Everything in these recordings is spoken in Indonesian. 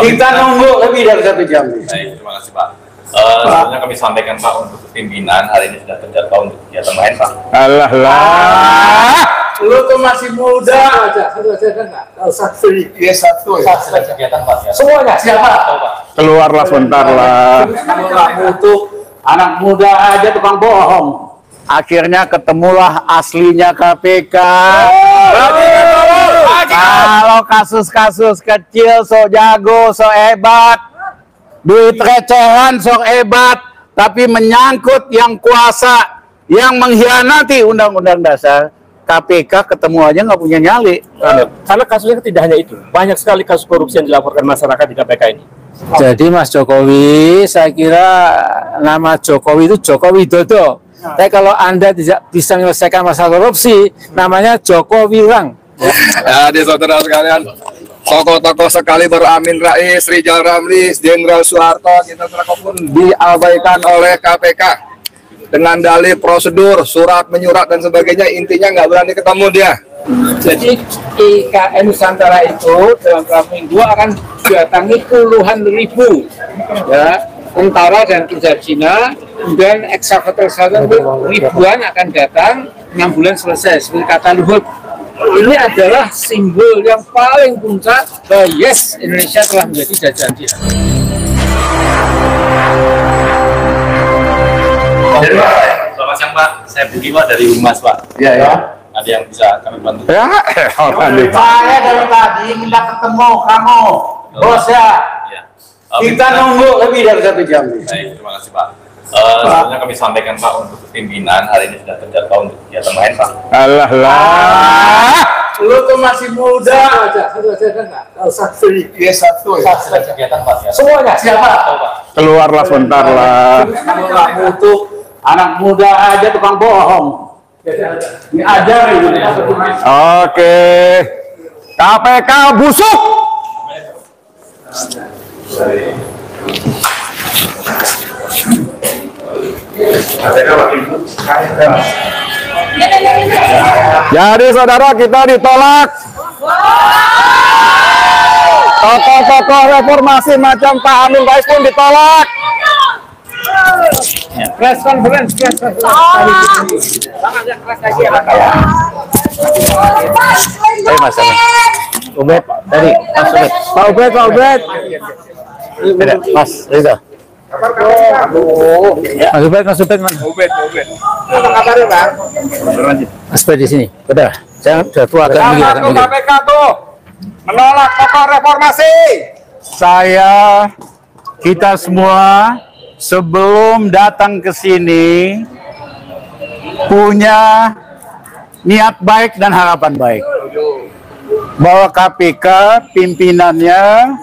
Kita nunggu lebih dari 1 jam. Baik, terima kasih Pak. Sebelumnya kami sampaikan Pak untuk pimpinan hari ini sudah terjadwal untuk kegiatan lain Pak. Alah lah, lu tuh masih muda. Satu aja kan nggak usah sedikit satu ya. Sudah kegiatan Pak ya. Semuanya siapa? Pak. Keluarlah sebentar lah. Kamu tuh anak muda aja tukang bohong. Akhirnya ketemulah aslinya KPK. Kalau kasus-kasus kecil so jago, so hebat, duit recehan so hebat, tapi menyangkut yang kuasa, yang mengkhianati Undang-Undang Dasar, KPK ketemu aja nggak punya nyali. Karena kasusnya tidak hanya itu, banyak sekali kasus korupsi yang dilaporkan masyarakat di KPK ini. Jadi Mas Jokowi, saya kira nama Jokowi itu Joko Widodo. Tapi kalau Anda tidak bisa menyelesaikan masalah korupsi, namanya Joko Wirang. Jadi saudara sekalian, tokoh-tokoh sekali Amin Rais, Rizal Ramli, Jenderal Soeharto, kita pun diabaikan oleh KPK dengan dalih prosedur, surat menyurat dan sebagainya, intinya nggak berani ketemu dia. Jadi IKN Nusantara itu dalam beberapa minggu akan datangi puluhan ribu ya, tentara dan kerja Cina, dan ekskavator ribuan akan datang 6 bulan selesai. Seperti kata Luhut, ini adalah simbol yang paling puncak bahwa yes, Indonesia telah menjadi jajahan Cina. Selamat siang Pak, saya Buki Pak dari Humas Pak. Iya ya. Ada yang bisa kami bantu? Ya, saya dari tadi minta ketemu kamu, bos ya. Ya. Kita nunggu lebih dari 1 jam. Baik, terima kasih Pak. Sebelumnya kami sampaikan Pak untuk pimpinan hari ini sudah terjadwal untuk kegiatan lain Pak. Alah lah, lu tuh masih muda. Satu aja kan nggak usah sedikit satu ya. Sudah kegiatan Pak ya. Semuanya siapa? Pak. Keluarlah sebentar lah. Kamu tuh anak muda aja tukang bohong. Ini ajar ini. Oke. KPK busuk. Jadi saudara, kita ditolak. Tokoh-tokoh reformasi macam Pak Amin Rais pun ditolak. Press conference. Ayo Mas Ubed, tadi Mas Ubed. Pak Ubed. Beda, Mas Rizal. Mas Ubed mana? Apa kabarnya, Pak? Mas Ubed di sini. Betul. Saya sudah tua agak mikir. KPK tuh menolak tokoh reformasi. Kita semua sebelum datang ke sini punya niat baik dan harapan baik bahwa KPK pimpinannya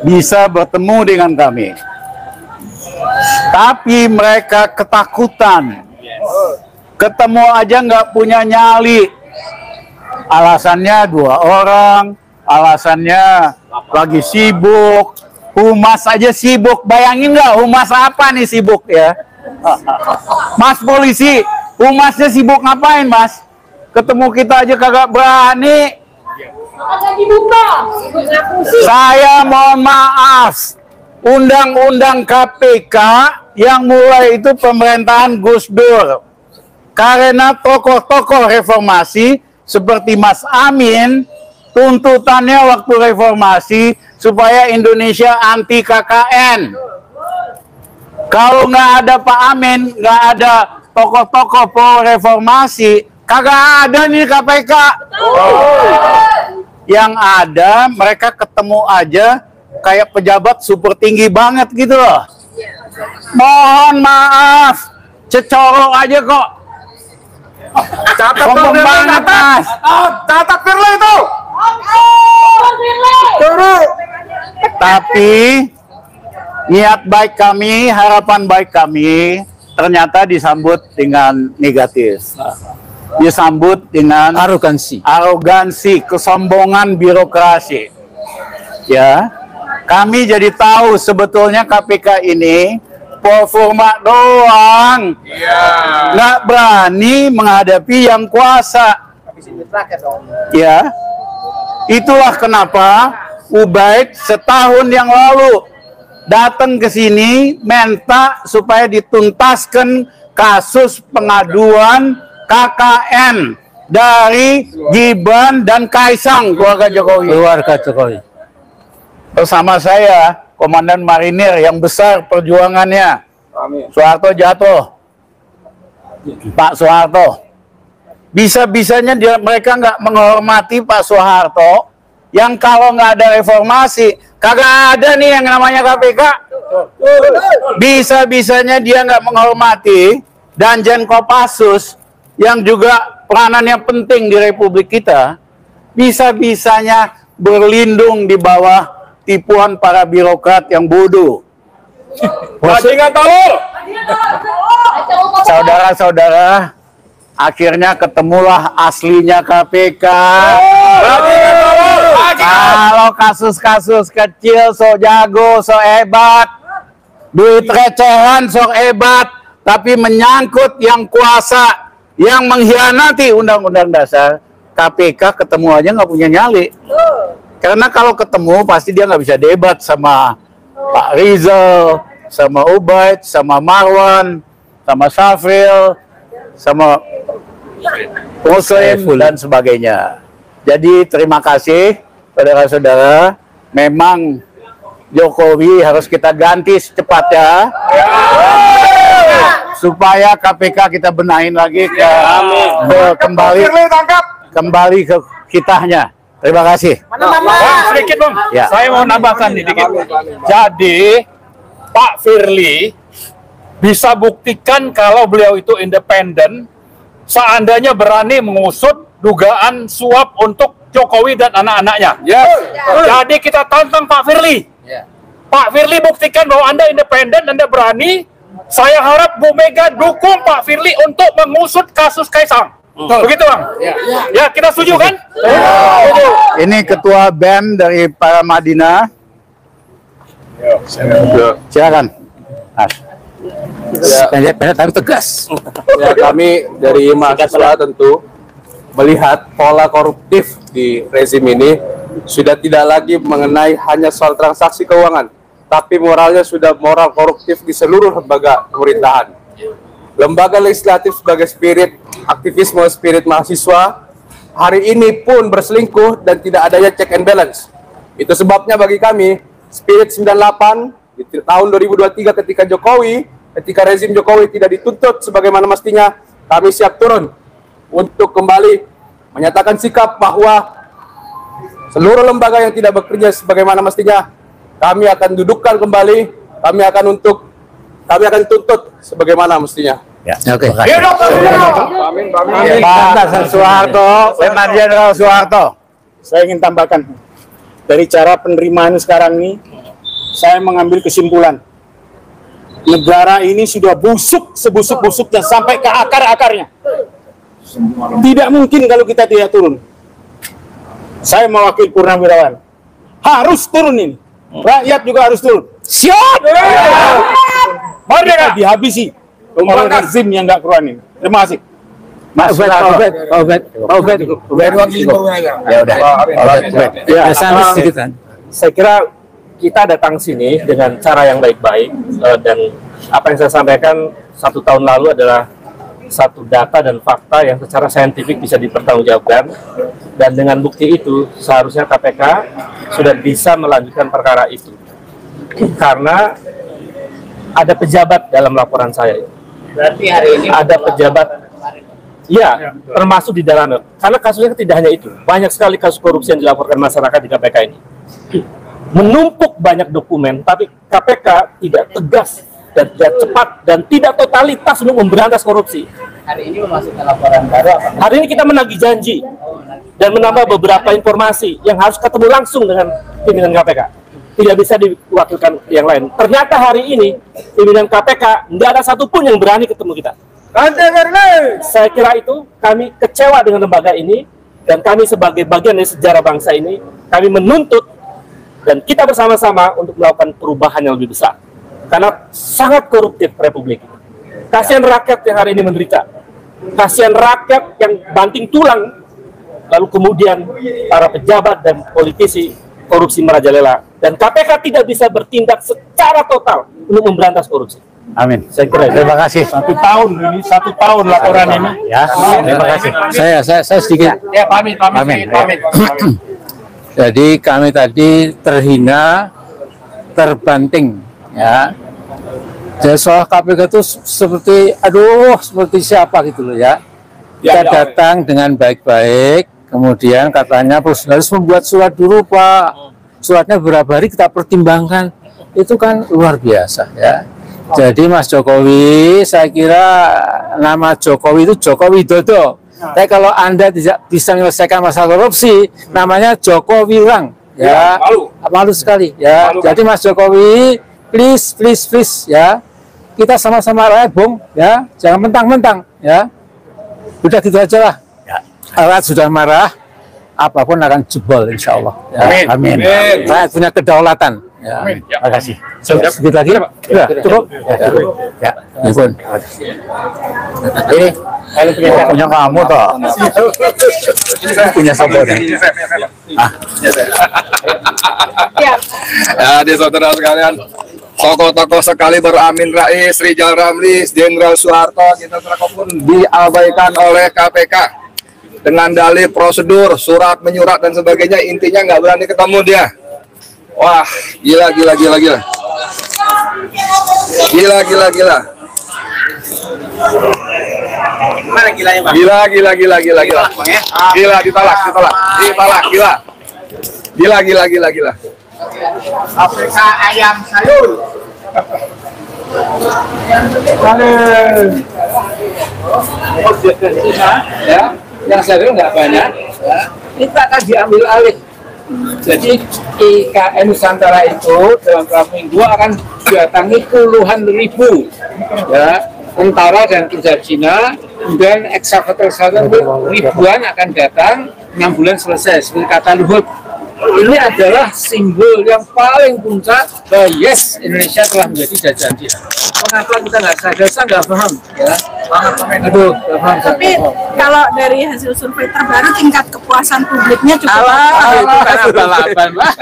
bisa bertemu dengan kami. Tapi mereka ketakutan. Ketemu aja nggak punya nyali. Alasannya 2 orang, alasannya lagi sibuk. Humas aja sibuk. Bayangin nggak humas apa nih sibuk ya? Mas polisi, humasnya sibuk ngapain Mas? Ketemu kita aja kagak berani. Saya mohon maaf, Undang-Undang KPK yang mulai itu pemerintahan Gus Dur. Karena tokoh-tokoh reformasi seperti Mas Amin, tuntutannya waktu reformasi supaya Indonesia anti KKN. Kalau nggak ada Pak Amin, nggak ada tokoh-tokoh pro-reformasi, kagak ada nih KPK. Yang ada mereka ketemu aja kayak pejabat super tinggi banget gitu loh. Mohon maaf, cecorok aja kok. Sombong banget Mas. Catat Firly itu. Tapi niat baik kami, harapan baik kami ternyata disambut dengan negatif. Disambut dengan arogansi, kesombongan birokrasi. Ya, kami jadi tahu sebetulnya KPK ini performa doang, nggak berani menghadapi yang kuasa. Ya, itulah kenapa Ubaid setahun yang lalu datang ke sini minta supaya dituntaskan kasus pengaduan KKN dari Gibran dan Kaisang, keluarga Jokowi. Bersama saya, Komandan Marinir yang besar perjuangannya, Soeharto jatuh, Pak Soeharto. Bisa-bisanya mereka nggak menghormati Pak Soeharto, yang kalau nggak ada reformasi, kagak ada nih yang namanya KPK. Bisa-bisanya dia nggak menghormati Danjen Kopassus, yang juga peranannya penting di Republik kita. Bisa-bisanya berlindung di bawah tipuan para birokrat yang bodoh. Masih nggak tahu. Saudara-saudara, akhirnya ketemulah aslinya KPK. Kalau kasus-kasus kecil so jago, so hebat, duit recehan so hebat, tapi menyangkut yang kuasa, yang mengkhianati Undang-Undang Dasar, KPK ketemu aja nggak punya nyali. Karena kalau ketemu pasti dia nggak bisa debat sama Pak Rizal, sama Ubaid, sama Marwan, sama Safril, sama Muslim dan sebagainya. Jadi terima kasih saudara-saudara. Memang Jokowi harus kita ganti secepatnya supaya KPK kita benahin lagi kembali ke kitanya. Terima kasih. Sedikit Bang, Ya. saya mau nambahkan dikit. Jadi Pak Firly bisa buktikan kalau beliau itu independen, seandainya berani mengusut dugaan suap untuk Jokowi dan anak-anaknya. Jadi kita tantang Pak Firly. Pak Firly buktikan bahwa Anda independen, Anda berani. Saya harap Bu Mega dukung Pak Firly untuk mengusut kasus Kaisang. Begitu Bang? Ya, kita setuju kan? Ini Ketua BEM dari Paramadina. Silakan. Mas. Tegas. Ya, kami dari mahasiswa tentu melihat pola koruptif di rezim ini sudah tidak lagi mengenai hanya soal transaksi keuangan, tapi moralnya sudah moral koruptif di seluruh lembaga pemerintahan. Lembaga legislatif sebagai spirit aktivisme, spirit mahasiswa, hari ini pun berselingkuh dan tidak adanya check and balance. Itu sebabnya bagi kami, spirit 98 di tahun 2023 ketika rezim Jokowi tidak dituntut sebagaimana mestinya, kami siap turun untuk kembali menyatakan sikap bahwa seluruh lembaga yang tidak bekerja sebagaimana mestinya, kami akan dudukkan kembali, kami akan tuntut sebagaimana mestinya. Ya, oke. Pak Soeharto, Letnan Jenderal Soeharto. Saya ingin tambahkan, dari cara penerimaan sekarang ini, saya mengambil kesimpulan. Negara ini sudah busuk, sebusuk-busuknya sampai ke akar-akarnya. Tidak mungkin kalau kita tidak turun. Saya mewakili Purnawirawan. Harus turun ini. Rakyat juga harus turun. Siap! Merdeka! Dihabisi. Orang rezim yang nggak keruan ini. Terima kasih. Mas Obed. Ya udah. Ya, saya kira kita datang sini dengan cara yang baik-baik, dan apa yang saya sampaikan 1 tahun lalu adalah satu data dan fakta yang secara saintifik bisa dipertanggungjawabkan, dan dengan bukti itu seharusnya KPK sudah bisa melanjutkan perkara itu karena ada pejabat dalam laporan saya. Berarti hari ini Ada pejabat, ya, termasuk di dalamnya. Karena kasusnya tidak hanya itu, banyak sekali kasus korupsi yang dilaporkan masyarakat di KPK ini. Menumpuk banyak dokumen, tapi KPK tidak tegas dan tidak cepat dan tidak totalitas untuk memberantas korupsi. hari ini memasukkan laporan baru apa? Hari ini kita menagih janji dan menambah beberapa informasi yang harus ketemu langsung dengan pimpinan KPK. Tidak bisa diwakilkan yang lain. Ternyata hari ini pimpinan KPK tidak ada satupun yang berani ketemu kita. Saya kira itu kami kecewa dengan lembaga ini, dan kami sebagai bagian dari sejarah bangsa ini, kami menuntut dan kita bersama-sama untuk melakukan perubahan yang lebih besar. Karena sangat koruptif Republik ini. Kasihan rakyat yang hari ini menderita. Kasihan rakyat yang banting tulang, lalu kemudian para pejabat dan politisi korupsi merajalela dan KPK tidak bisa bertindak secara total untuk memberantas korupsi. Amin. Saya kira Terima kasih. 1 tahun ini, 1 tahun laporan ini. Ya, terima kasih. Saya sedikit. Ya, pamit. Amin. Jadi kami tadi terhina, terbanting, ya. Jadi soal KPK itu seperti, seperti siapa gitu loh ya. Kita datang dengan baik-baik, kemudian katanya harus membuat surat dulu Pak. Suratnya beberapa hari kita pertimbangkan. Itu kan luar biasa ya. Jadi Mas Jokowi, saya kira nama Jokowi itu Joko Widodo. Tapi kalau Anda tidak bisa menyelesaikan masalah korupsi, namanya Joko Wirang. Ya, malu sekali. Ya, jadi Mas Jokowi, please, ya, kita sama-sama rakyat, Bung. Ya, jangan mentang-mentang. Ya, udah gitu aja lah. Rakyat sudah marah, apapun akan jebol, insya Allah. Ya, amin. Rakyat punya kedaulatan. Ya, terima kasih. Sedikit lagi, Pak? Ya, cukup. Ya, ampun. Ini punya kamu toh. Punya saudara. Jadi saudara sekalian, tokoh-tokoh sekaliber Amin Rais, Rizal Ramli, Jenderal Soeharto, kita pun diabaikan oleh KPK dengan dalih prosedur, surat menyurat dan sebagainya. Intinya nggak berani ketemu dia. Wah, gila. Gila. Mana gilanya, Bang? Gila, ditalak, gila. Afrika ayam sayur. Ya, yang sayur nggak banyak. Ya. Kita akan diambil alih. Jadi IKN Nusantara itu dalam beberapa minggu akan datangi puluhan ribu ya, tentara dan kerja Cina, kemudian eksavator ribuan akan datang 6 bulan selesai. Seperti kata Luhut, ini adalah simbol yang paling puncak bahwa yes, Indonesia telah menjadi jajahan dia. Mengapa kita nggak sadar, saya nggak paham ya. Aduh, nggak paham. Tapi kalau dari hasil survei terbaru tingkat kepuasan publiknya cukup itu kan abal-abal lah.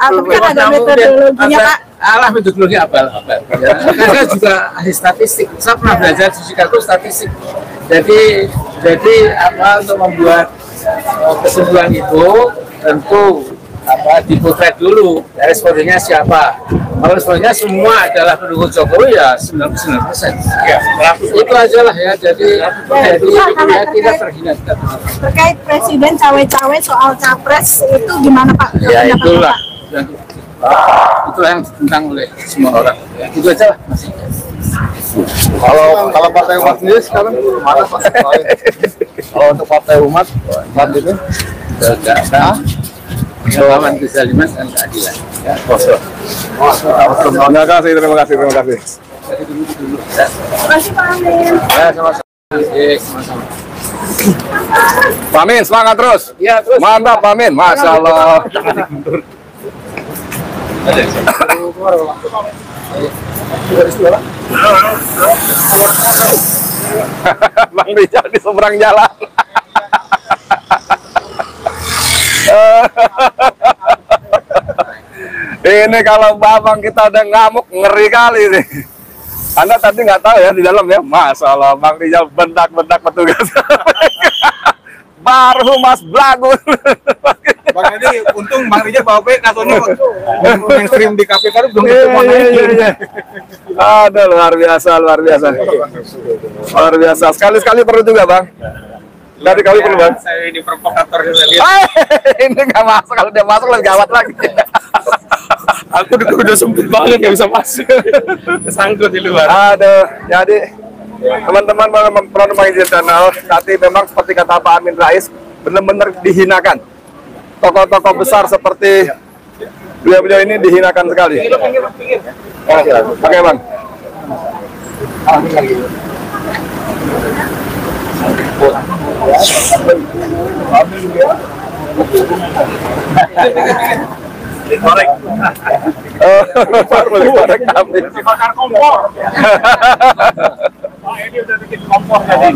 tapi kan ada metodologinya Pak. Metodologi abal-abal. Karena juga ahli statistik. Saya pernah belajar di Chicago statistik. Jadi untuk membuat kesimpulan itu tentu dipotret dulu respondennya siapa. Kalau respondennya semua adalah pendukung Jokowi ya 99%. Ya, itu aja lah ya. Jadi kita terhina. Terkait presiden cawe-cawe soal capres itu gimana Pak? Ya itulah. Itulah yang ditentang oleh semua orang. Ya, itu aja lah. Kalau Partai Umat sendiri sekarang mana Pak? Kalau untuk Partai Umat itu tidak ada pengalaman kezaliman dan keadilan. Ya, kosong. Terima kasih. Terima kasih Pak Amin. Ya, sama-sama. Pak Amin, semangat terus. Ya, terus. Mantap Pak Amin, Masya Allah. Bang Rizal di seberang jalan. Ini kalau babang kita udah ngamuk, ngeri kali nih. Anda tadi nggak tahu ya di dalam ya, Masya Allah, Bang Rizal bentak-bentak petugas. Baru Mas Blagun. Bang ini untung Bang Rizal bawa kartunya mainstream di KPK itu belum ketemu Ada luar biasa. Sekali-sekali perlu juga Bang. Dari kali perlu Bang. Saya ini provokator saya lihat. Ini nggak masuk, kalau dia masuk lebih gawat lagi. Aku udah sempit banget nggak bisa masuk. Sangkut di luar. Aduh, jadi teman-teman penonton Izin Channel, tadi memang seperti kata Pak Amin Rais, benar-benar dihinakan. Tokoh-tokoh besar seperti beliau-beliau ini dihinakan sekali. Oke Bang. Dikorek. Dikorek kami. Dibakar kompor. Ini udah bikin kompor tadi.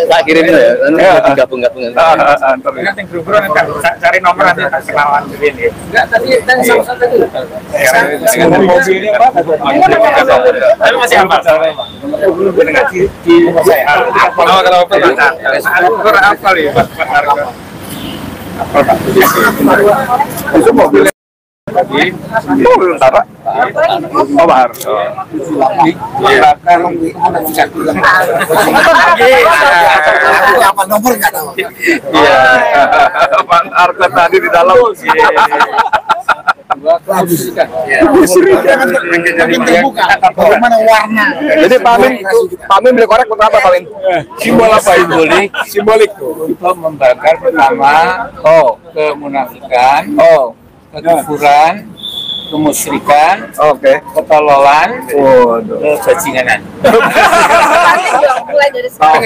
Tak kirimin ya, nanti gabung-gabung. Nanti grup-grup nanti cari nomor nanti kenalan ini. Enggak, tadi sama-sama tadi. Dengan mobilnya Pak. Tapi masih hafal. Belum dengar di rumah saya. Kalau kurang hafal ya Pak. Itu mobilnya tadi mobil Pak. Oh Bahar. Apa nomor enggak tahu. Iya. Pak Arko tadi di dalam. Bagaimana warna? Jadi Pak Amin beli korek untuk apa Pak Amin? Simbol apa simbolik untuk membakar pertama kemunafikan, kekufuran, kemusyrikan, ketololan, kebajinganan. Mulai dari sekarang.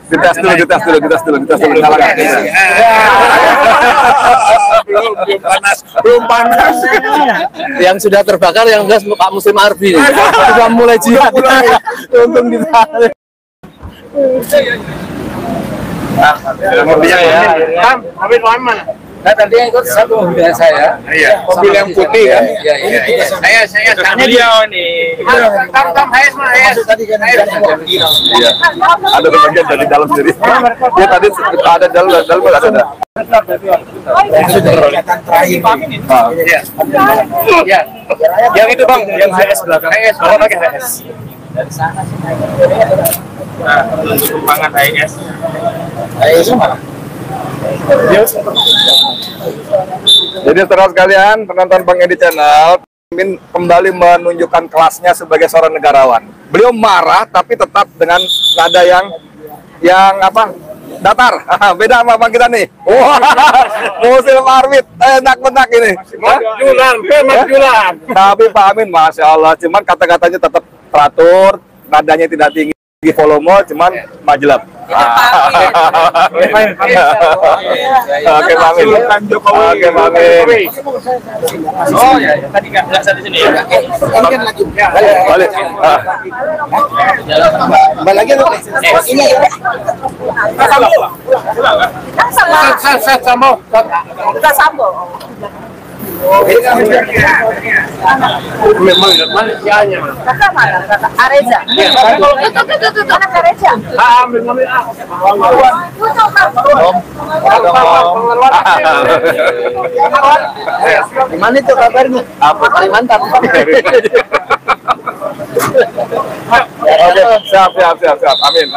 Dites dulu. Belum panas. Yang sudah terbakar yang gas Pak Muslim Arbi nih. Sudah mulai jihad. Untung ditarik. Mobilnya ya. Mobil mana? Nah, tadi yang ikut satu mobil saya. Iya. Mobil yang putih kan? Iya, ini saya tanya Beliau nih. Tam Hayes mana Hayes? Tadi kan Iya. Ada bagian dari dalam sendiri. Ya tadi ada dalam ada. Iya. Yang itu Bang, yang HS belakang. HS, bawa pakai HS. Dari sana sih. Nah, untuk tumpangan HS. Hayes mana? Jadi saudara sekalian, penonton Bang Edi Channel, Amin kembali menunjukkan kelasnya sebagai seorang negarawan. Beliau marah tapi tetap dengan nada yang apa? Datar. Beda sama Bang kita nih. Wah, Muslim Arwit enak-enak ini. Majulan. Tapi Pak Amin, Masya Allah, cuman kata-katanya tetap teratur, nadanya tidak tinggi volume, cuman majelab. Oke, Pak Amin. Oke, Pak Amin. Oh ya, tadi nggak di sini ya. Balik. Kembali lagi loh. Ini Sambo. memang manusianya. Kakak mana? Kakak Areza. Tuh, anak Areza. Gimana itu kabarnya? Apa? Mantap. Oke, siap. Amin.